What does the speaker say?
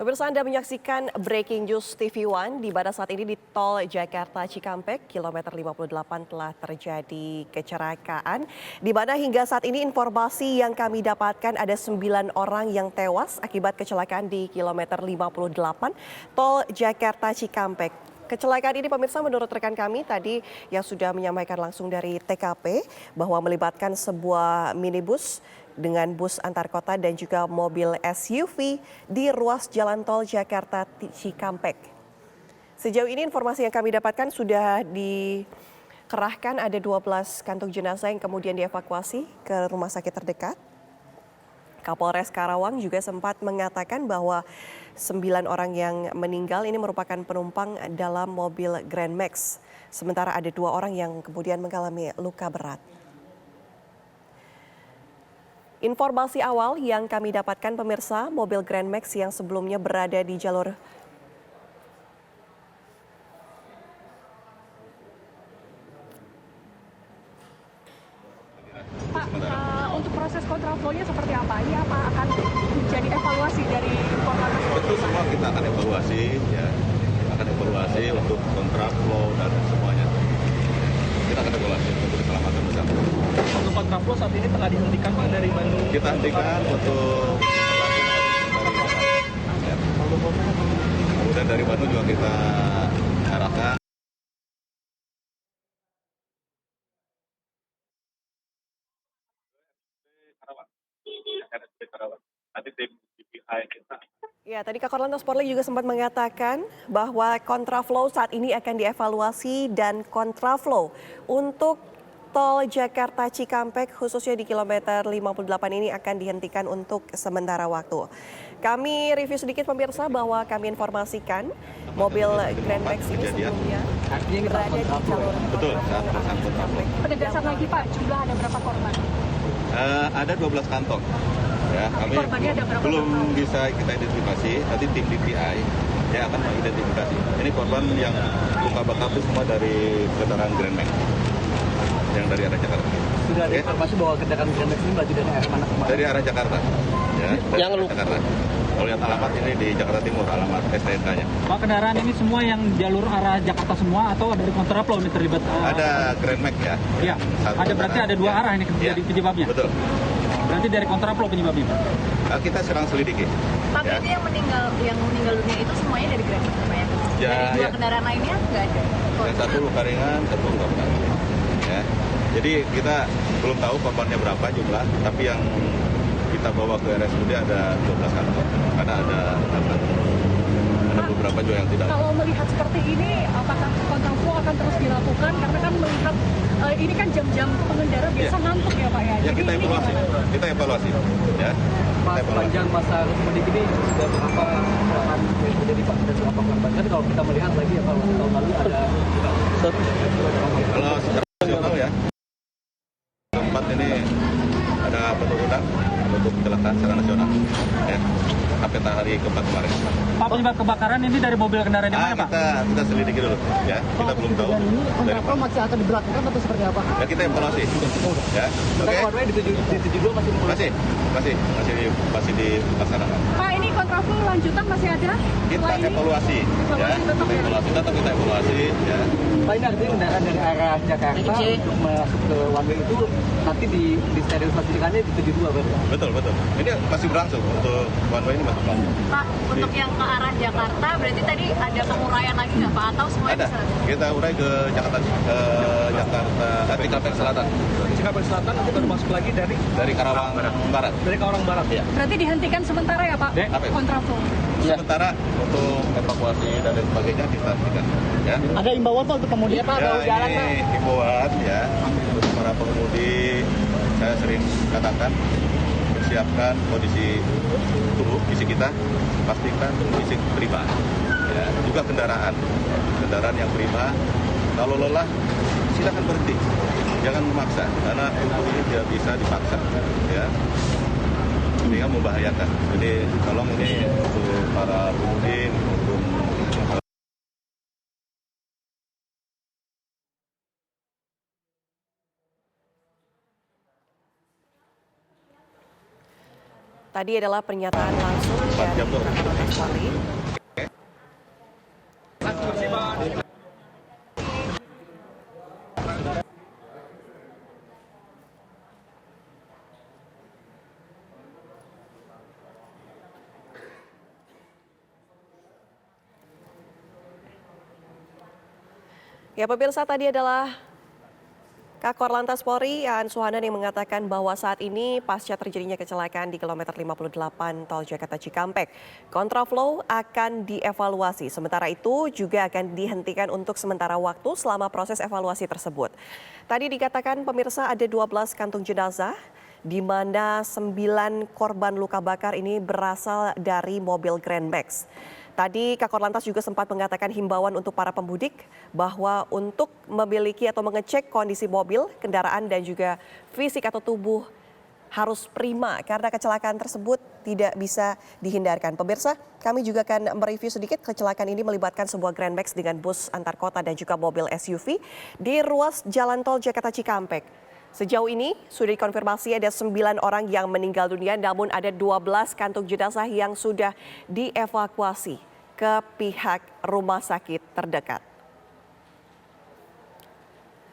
Pemirsa, Anda menyaksikan Breaking News TV One, di mana saat ini di Tol Jakarta Cikampek, kilometer 58 telah terjadi kecelakaan. Di mana hingga saat ini informasi yang kami dapatkan ada 9 orang yang tewas akibat kecelakaan di kilometer 58 Tol Jakarta Cikampek. Kecelakaan ini pemirsa menurut rekan kami tadi yang sudah menyampaikan langsung dari TKP bahwa melibatkan sebuah minibus dengan bus antar kota dan juga mobil SUV di ruas jalan tol Jakarta Cikampek. Sejauh ini informasi yang kami dapatkan sudah dikerahkan ada 12 kantung jenazah yang kemudian dievakuasi ke rumah sakit terdekat. Kapolres Karawang juga sempat mengatakan bahwa 9 orang yang meninggal ini merupakan penumpang dalam mobil Grand Max. Sementara ada 2 orang yang kemudian mengalami luka berat. Informasi awal yang kami dapatkan pemirsa, mobil Grand Max yang sebelumnya berada di jalur Pak, untuk proses kontraflow-nya seperti apa? Ini apa akan menjadi evaluasi dari Korlantas? Tentu semua kita akan evaluasi, ya, akan evaluasi untuk kontraflow dan semuanya. Kita akan evaluasi untuk keselamatan bersama. Untuk kontraflow saat ini telah dihentikan Pak dari Bandung. Kita hentikan untuk ya. Kemudian dari Bandung juga kita arahkan. Nanti tim DPI kita. Ya, tadi Kak Korlantas Polri juga sempat mengatakan bahwa kontraflow saat ini akan dievaluasi dan kontraflow untuk tol Jakarta Cikampek khususnya di kilometer 58 ini akan dihentikan untuk sementara waktu. Kami review sedikit pemirsa bahwa kami informasikan mobil Grand Max ini sebelumnya berada di jalur Betul, kontraflow Cikampek. Penegasan lagi Pak, jumlah ada berapa korban? Ada 12 kantong. Ya, kami korbannya ada berapa belum kantong? bisa kita identifikasi, nanti tim DPI ya akan mengidentifikasi. Ini korban yang luka bakar itu semua dari kendaraan Grand Max yang dari arah Jakarta. Sudah ada informasi bahwa kendaraan Grand Max ini melaju dari arah mana kemana? Dari arah Jakarta. Ya, dari Yang arah Jakarta. Kalau lihat alamat ini di Jakarta Timur, alamat STNK-nya. Pak, kendaraan ini semua yang jalur arah Jakarta semua atau dari kontraflow ini terlibat? Ada Grand Max ya. Iya, ada berarti ada 2 arah ini Ya, jadi penyebabnya. Betul. Berarti dari kontraflow penyebabnya, Pak. Kita sedang selidiki. Tapi Ya. itu yang meninggal dunia itu semuanya dari Grand Max, Pak, ya? Ya, Dari 2 ya. kendaraan lainnya nggak ada. Yang satu luka ringan, satu luka berat. Ya. Jadi kita belum tahu korbannya berapa jumlah, tapi yang kita bawa ke RSUD ada 12 kantong. Karena ada beberapa juga yang tidak. Kalau melihat seperti ini, apakah kontraflow akan terus dilakukan? Karena kan melihat ini kan jam-jam pengendara biasa ngantuk ya Pak ya? Ya, kita ini evaluasi. gimana? Kita evaluasi. Ya. Pak, Kita evaluasi. sepanjang masa mudik ini sudah berapa kecelakaan yang terjadi Pak dan berapa korban? Kan kalau kita melihat lagi ya kalau tahun lalu ada Kalau secara nasional ya, tempat ini ada penurunan untuk kecelakaan secara nasional. Ya. Sampai hari keempat kemarin. Pak, penyebab kebakaran ini dari mobil kendaraan di mana, Pak? Kita selidiki dulu. Ya, kita belum tahu. Dari mana. masih akan diberlakukan atau seperti apa? Ya, kita evaluasi. Ya. Oke. Korbannya di 72 Masih dilaksanakan. Pak, ini kontraflow lanjutan masih ada? Kita Setelah ini? evaluasi. Ya. Evaluasi tetap Kita ya? evaluasi. Tetap kita evaluasi. Ya. Pak, ini artinya kendaraan dari arah Jakarta untuk masuk ke one way itu nanti disterilisasikannya di 72 berarti? Betul. Ini masih berlangsung untuk one way ini masih berlangsung. Pak, untuk yang ke arah Jakarta, berarti tadi ada penguraian lagi nggak Pak? Atau semuanya Ada. bisa? Kita urai ke Jakarta Cikampek Selatan. Cikampek Selatan nanti baru masuk lagi Dari Karawang Barat. dari Karawang Barat ya. Berarti dihentikan sementara ya Pak? Apa itu? Kontraflow. Sementara untuk evakuasi dan lain sebagainya kita hentikan. Ya. Ada imbauan Pak untuk pemudik Pak Ini himbauan ya untuk para pengemudi. Saya sering katakan persiapkan kondisi tubuh, fisik kita, pastikan fisik prima. Ya, juga kendaraan yang prima. Kalau lelah, silakan berhenti, jangan memaksa, karena tubuh ini tidak bisa dipaksa. Ya, sehingga membahayakan. Jadi tolong ini untuk para pengemudi, untuk Tadi adalah pernyataan langsung dari jam tuh. Kakor Lantas Polri. Ya pemirsa, tadi adalah Kakor Lantas Polri Aan Suhanan yang mengatakan bahwa saat ini pasca terjadinya kecelakaan di kilometer 58 Tol Jakarta Cikampek, kontraflow akan dievaluasi. Sementara itu juga akan dihentikan untuk sementara waktu selama proses evaluasi tersebut. Tadi dikatakan pemirsa ada 12 kantung jenazah, di mana 9 korban luka bakar ini berasal dari mobil Grand Max. Tadi Kakor Lantas juga sempat mengatakan himbauan untuk para pemudik bahwa untuk memiliki atau mengecek kondisi mobil, kendaraan dan juga fisik atau tubuh harus prima karena kecelakaan tersebut tidak bisa dihindarkan. Pemirsa, kami juga akan mereview sedikit kecelakaan ini melibatkan sebuah Grand Max dengan bus antar kota dan juga mobil SUV di ruas Jalan Tol Jakarta Cikampek. Sejauh ini sudah dikonfirmasi ada 9 orang yang meninggal dunia, namun ada 12 kantung jenazah yang sudah dievakuasi ke pihak rumah sakit terdekat.